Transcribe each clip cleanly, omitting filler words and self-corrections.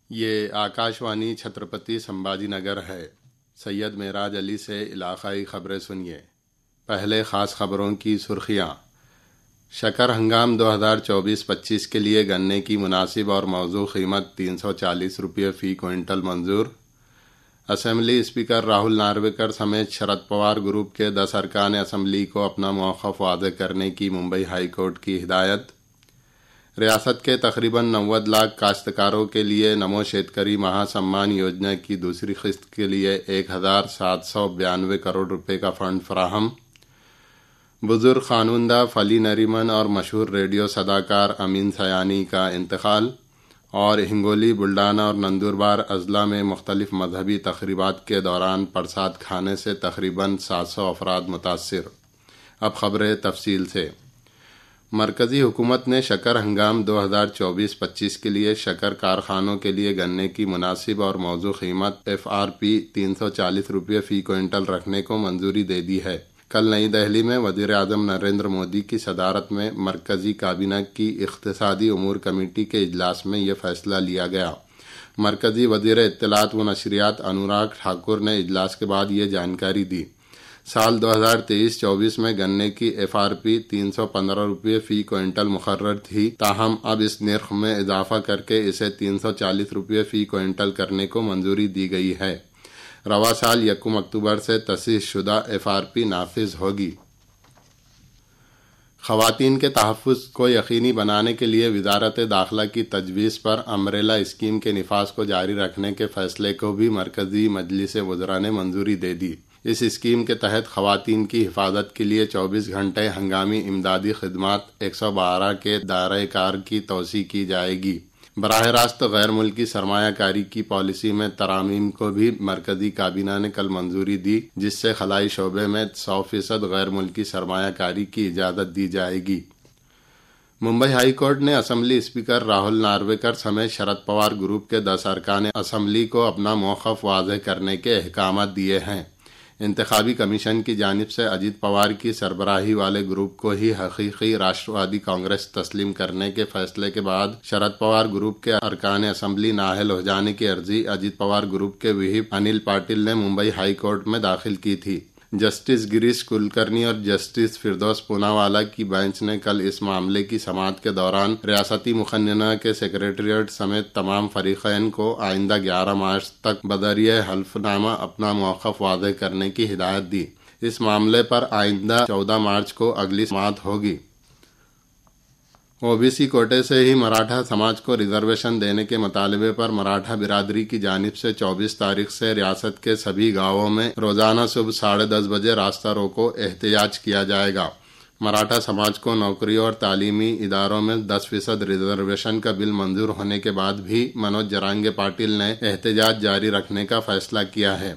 یہ آکاشوانی چھترپتی سمبھاجی نگر ہے۔ سید معراج علی سے علاقائی خبریں سنیے۔ پہلے خاص خبروں کی سرخیاں۔ شکر ہنگام 2024-25 کے لیے گنے کی مناسب اور موزوں قیمت 340 روپے فی کوئنٹل منظور۔ اسمبلی اسپیکر راہل نارویکر سمیت شرد پوار گروپ کے 10 ارکان اسمبلی کو اپنا موقف واضح کرنے کی ممبئی ہائی کورٹ کی ہدایت۔ ریاست کے تقریباً 90 لاکھ کاشتکاروں کے لیے نمو شیتکری مہا سمان یوجنا کی دوسری قسط کے لیے 1792 کروڑ روپے کا فنڈ فراہم۔ بزرگ خانوندہ فلی نریمن اور مشہور ریڈیو صداکار امین سیانی کا انتقال، اور ہنگولی، بلڈانا اور نندوربار اضلاع میں مختلف مذہبی تقریبات کے دوران پرساد کھانے سے تقریباً 700 افراد متاثر۔ اب خبریں تفصیل سے۔ مرکزی حکومت نے شکر ہنگام 2024-25 کے لیے شکر کارخانوں کے لیے گنے کی مناسب اور موزوں قیمت FRP 340 روپے فی کوئنٹل رکھنے کو منظوری دے دی ہے۔ کل نئی دہلی میں وزیر اعظم نریندر مودی کی صدارت میں مرکزی کابینہ کی اقتصادی امور کمیٹی کے اجلاس میں یہ فیصلہ لیا گیا۔ مرکزی وزیر اطلاعات و نشریات انوراگ ٹھاکر نے اجلاس کے بعد یہ جانکاری دی۔ سال 2023-24 میں گنے کی FRP 315 روپے فی کوئنٹل مقرر تھی، تاہم اب اس نرخ میں اضافہ کر کے اسے 340 روپے فی کوئنٹل کرنے کو منظوری دی گئی ہے۔ رواں سال 1 اکتوبر سے تصحیح شدہ FRP نافذ ہوگی۔ خواتین کے تحفظ کو یقینی بنانے کے لیے وزارت داخلہ کی تجویز پر امبریلا اسکیم کے نفاذ کو جاری رکھنے کے فیصلے کو بھی مرکزی مجلس وزراء نے منظوری دے دی۔ اس اسکیم کے تحت خواتین کی حفاظت کے لیے 24 گھنٹے ہنگامی امدادی خدمات 112 کے دائرۂ کار کی توسیع کی جائے گی۔ براہ راست غیر ملکی سرمایہ کاری کی پالیسی میں ترامیم کو بھی مرکزی کابینہ نے کل منظوری دی، جس سے خلائی شعبے میں 100% غیر ملکی سرمایہ کاری کی اجازت دی جائے گی۔ ممبئی ہائی کورٹ نے اسمبلی اسپیکر راہل نارویکر سمیت شرد پوار گروپ کے 10 ارکان اسمبلی کو اپنا موقف واضح کرنے کے احکامات دیے ہیں۔ انتخابی کمیشن کی جانب سے اجیت پوار کی سربراہی والے گروپ کو ہی حقیقی راشٹروادی کانگریس تسلیم کرنے کے فیصلے کے بعد شرد پوار گروپ کے ارکان اسمبلی نااہل ہو جانے کی عرضی اجیت پوار گروپ کے وہپ انل پاٹل نے ممبئی ہائی کورٹ میں داخل کی تھی۔ جسٹس گریش کلکرنی اور جسٹس فردوس پوناوالا کی بینچ نے کل اس معاملے کی سماعت کے دوران ریاستی مقننہ کے سیکریٹریٹ سمیت تمام فریقین کو آئندہ 11 مارچ تک بذریعہ حلف نامہ اپنا موقف واضح کرنے کی ہدایت دی۔ اس معاملے پر آئندہ 14 مارچ کو اگلی سماعت ہوگی۔ OBC کوٹے سے ہی مراٹھا سماج کو ریزرویشن دینے کے مطالبے پر مراٹھا برادری کی جانب سے 24 تاریخ سے ریاست کے سبھی گاؤں میں روزانہ صبح 10:30 بجے راستہ روکو احتجاج کیا جائے گا۔ مراٹھا سماج کو نوکریوں اور تعلیمی اداروں میں 10% ریزرویشن کا بل منظور ہونے کے بعد بھی منوج جرانگے پاٹل نے احتجاج جاری رکھنے کا فیصلہ کیا ہے۔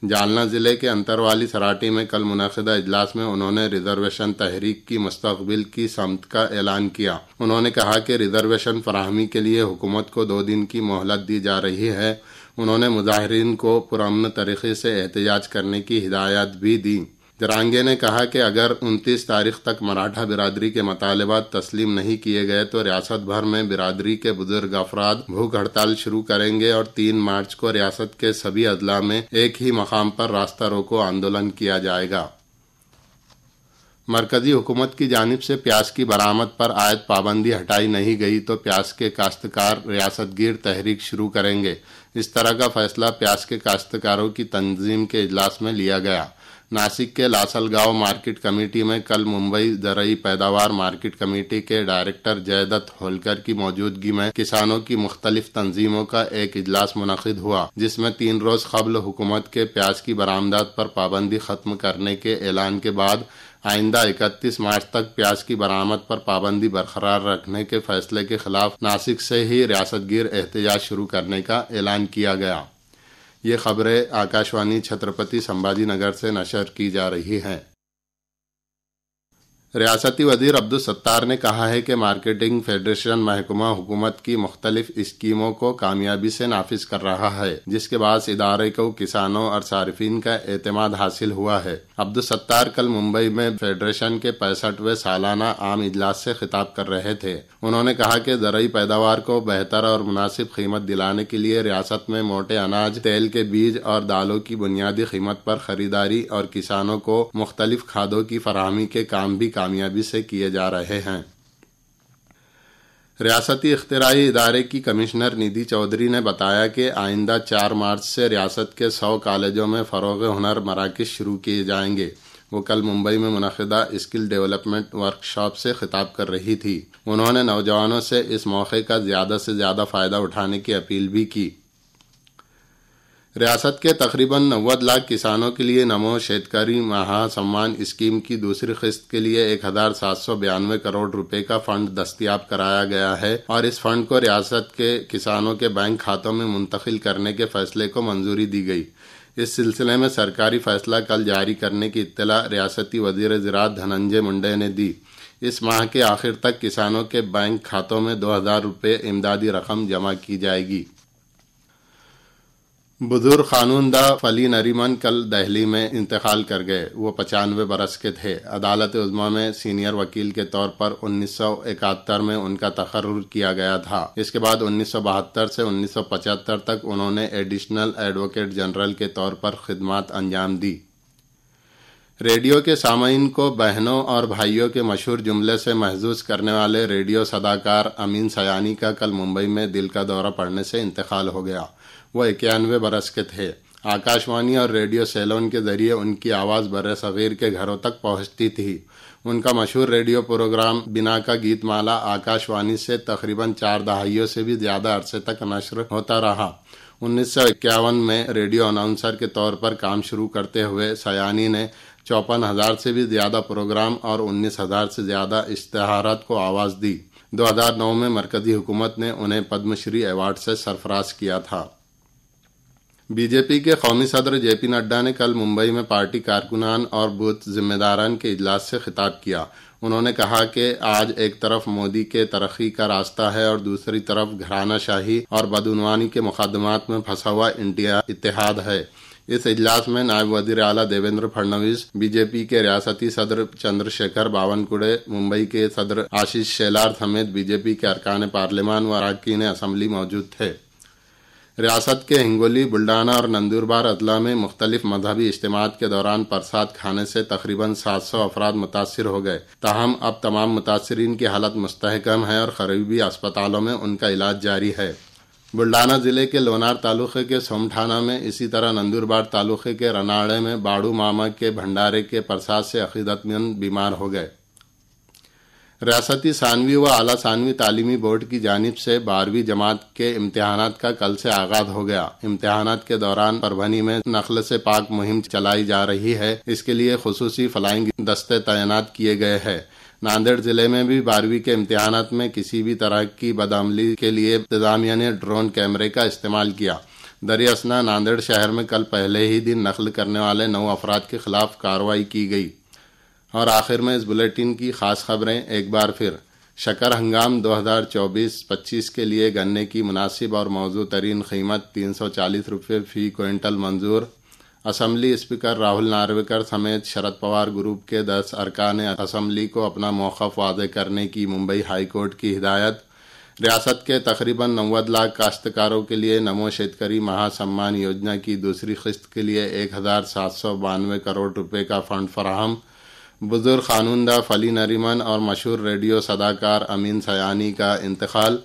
جالنا ضلع کے انتروالی سراٹی میں کل منعقدہ اجلاس میں انہوں نے ریزرویشن تحریک کی مستقبل کی سمت کا اعلان کیا۔ انہوں نے کہا کہ ریزرویشن فراہمی کے لیے حکومت کو 2 دن کی مہلت دی جا رہی ہے۔ انہوں نے مظاہرین کو پرامن طریقے سے احتجاج کرنے کی ہدایت بھی دی۔ جرانگے نے کہا کہ اگر 29 تاریخ تک مراٹھا برادری کے مطالبات تسلیم نہیں کیے گئے تو ریاست بھر میں برادری کے بزرگ افراد بھوک ہڑتال شروع کریں گے اور 3 مارچ کو ریاست کے سبھی اضلاع میں ایک ہی مقام پر راستہ روکو آندولن کیا جائے گا۔ مرکزی حکومت کی جانب سے پیاز کی برآمد پر عائد پابندی ہٹائی نہیں گئی تو پیاز کے کاشتکار ریاست گیر تحریک شروع کریں گے۔ اس طرح کا فیصلہ پیاز کے کاشتکاروں کی تنظیم کے اجلاس میں لیا گیا۔ ناسک کے لاسل گاؤں مارکیٹ کمیٹی میں کل ممبئی زرعی پیداوار مارکیٹ کمیٹی کے ڈائریکٹر جے دت ہولکر کی موجودگی میں کسانوں کی مختلف تنظیموں کا ایک اجلاس منعقد ہوا، جس میں 3 روز قبل حکومت کے پیاز کی برآمدات پر پابندی ختم کرنے کے اعلان کے بعد آئندہ 31 مارچ تک پیاز کی برآمد پر پابندی برقرار رکھنے کے فیصلے کے خلاف ناسک سے ہی ریاست گیر احتجاج شروع کرنے کا اعلان کیا گیا۔ یہ خبریں آکاشوانی چھترپتی سمبھاجی نگر سے نشر کی جا رہی ہیں۔ ریاستی وزیر عبدالستار نے کہا ہے کہ مارکیٹنگ فیڈریشن محکمہ حکومت کی مختلف اسکیموں کو کامیابی سے نافذ کر رہا ہے، جس کے باعث ادارے کو کسانوں اور صارفین کا اعتماد حاصل ہوا ہے۔ عبدالستار کل ممبئی میں فیڈریشن کے 65ویں سالانہ عام اجلاس سے خطاب کر رہے تھے۔ انہوں نے کہا کہ زرعی پیداوار کو بہتر اور مناسب قیمت دلانے کے لیے ریاست میں موٹے اناج، تیل کے بیج اور دالوں کی بنیادی قیمت پر خریداری اور کسانوں کو مختلف کھادوں کی فراہمی کے کام بھی کامیابی سے کیے جا رہے ہیں۔ ریاستی اختراعی ادارے کی کمشنر ندھی چودھری نے بتایا کہ آئندہ 4 مارچ سے ریاست کے 100 کالجوں میں فروغ ہنر مراکز شروع کیے جائیں گے۔ وہ کل ممبئی میں منعقدہ اسکل ڈیولپمنٹ ورکشاپ سے خطاب کر رہی تھی۔ انہوں نے نوجوانوں سے اس موقع کا زیادہ سے زیادہ فائدہ اٹھانے کی اپیل بھی کی۔ ریاست کے تقریباً 90 لاکھ کسانوں کے لیے نمو شیتکری مہا سمان اسکیم کی دوسری قسط کے لیے 1792 کروڑ روپے کا فنڈ دستیاب کرایا گیا ہے اور اس فنڈ کو ریاست کے کسانوں کے بینک کھاتوں میں منتقل کرنے کے فیصلے کو منظوری دی گئی۔ اس سلسلے میں سرکاری فیصلہ کل جاری کرنے کی اطلاع ریاستی وزیر زراعت دھننجے منڈے نے دی۔ اس ماہ کے آخر تک کسانوں کے بینک کھاتوں میں 2000 روپے امدادی رقم جمع کی جائے گی۔ بزرگ قانوندہ فلی نریمن کل دہلی میں انتقال کر گئے۔ وہ 95 برس کے تھے۔ عدالت عظمیٰ میں سینئر وکیل کے طور پر 1971 میں ان کا تقرر کیا گیا تھا۔ اس کے بعد 1972 سے 1975 تک انہوں نے ایڈیشنل ایڈوکیٹ جنرل کے طور پر خدمات انجام دی۔ ریڈیو کے سامعین کو بہنوں اور بھائیوں کے مشہور جملے سے محظوظ کرنے والے ریڈیو صداکار امین سیانی کا کل ممبئی میں دل کا دورہ پڑنے سے انتقال ہو گیا۔ وہ 91 برس کے تھے۔ آکاشوانی اور ریڈیو سیلون کے ذریعے ان کی آواز بر صغیر کے گھروں تک پہنچتی تھی۔ ان کا مشہور ریڈیو پروگرام بنا کا گیت مالا آکاشوانی سے تقریباً 4 دہائیوں سے بھی زیادہ عرصے تک نشر ہوتا رہا۔ 1951 میں ریڈیو اناؤنسر کے طور پر کام شروع کرتے ہوئے سیانی نے 54,000 سے بھی زیادہ پروگرام اور 19,000 سے زیادہ اشتہارات کو آواز دی۔ 2009 میں مرکزی حکومت نے انہیں پدم شری ایوارڈ سے سرفراز کیا تھا۔ بی جے پی کے قومی صدر جے پی نڈا نے کل ممبئی میں پارٹی کارکنان اور بوتھ ذمہ داران کے اجلاس سے خطاب کیا۔ انہوں نے کہا کہ آج ایک طرف مودی کے ترقی کا راستہ ہے اور دوسری طرف گھرانہ شاہی اور بدعنوانی کے مقدمات میں پھنسا ہوا انڈیا اتحاد ہے۔ اس اجلاس میں نائب وزیر اعلیٰ دیویندر پھڑنویس، بی جے پی کے ریاستی صدر چندر شیکھر باونکوڑے، ممبئی کے صدر آشیش شیلار سمیت بی جے پی کے ارکان پارلیمان و اراکین اسمبلی موجود تھے۔ ریاست کے ہنگولی، بلڈانا اور نندوربار اضلاع میں مختلف مذہبی اجتماعات کے دوران پرساد کھانے سے تقریباً 700 افراد متاثر ہو گئے۔ تاہم اب تمام متاثرین کی حالت مستحکم ہے اور قریبی اسپتالوں میں ان کا علاج جاری ہے۔ بلڈانا ضلع کے لونار تعلقے کے سومٹھانا میں، اسی طرح نندوربار تعلقے کے رناڑے میں باڑو ماما کے بھنڈارے کے پرساد سے عقیدت مند بیمار ہو گئے۔ ریاستی ثانوی و اعلیٰ ثانوی تعلیمی بورڈ کی جانب سے 12ویں جماعت کے امتحانات کا کل سے آغاز ہو گیا۔ امتحانات کے دوران پربھنی میں نقل سے پاک مہم چلائی جا رہی ہے۔ اس کے لیے خصوصی فلائنگ دستے تعینات کیے گئے ہیں۔ ناندیڑ ضلع میں بھی 12ویں کے امتحانات میں کسی بھی طرح کی بدعملی کے لیے انتظامیہ نے ڈرون کیمرے کا استعمال کیا۔ دریں اثنا ناندیڑ شہر میں کل پہلے ہی دن نقل کرنے والے 9 افراد کے خلاف کارروائی کی گئی۔ اور آخر میں اس بلیٹن کی خاص خبریں ایک بار پھر۔ شکر ہنگام 2024-25 کے لیے گنے کی مناسب اور موزوں ترین قیمت 340 روپے فی کوئنٹل منظور۔ اسمبلی اسپیکر راہل نارویکر سمیت شرد پوار گروپ کے 10 ارکان اسمبلی کو اپنا موقف واضح کرنے کی ممبئی ہائی کورٹ کی ہدایت۔ ریاست کے تقریباً 90 لاکھ کاشتکاروں کے لیے نمو شیتکری مہا سمان یوجنا کی دوسری قسط کے لیے 1792 کروڑ روپے کا فنڈ فراہم۔ بزرگ قانوندہ فلی نریمن اور مشہور ریڈیو صداکار امین سیانی کا انتقال،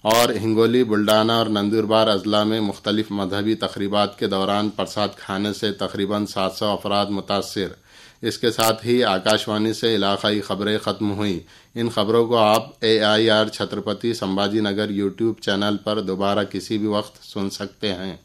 اور ہنگولی، بلڈانا اور نندوربار اضلاع میں مختلف مذہبی تقریبات کے دوران پرساد کھانے سے تقریباً 700 افراد متاثر۔ اس کے ساتھ ہی آکاشوانی سے علاقائی خبریں ختم ہوئیں۔ ان خبروں کو آپ AIR Chhatrapati Sambhaji Nagar YouTube channel پر دوبارہ کسی بھی وقت سن سکتے ہیں۔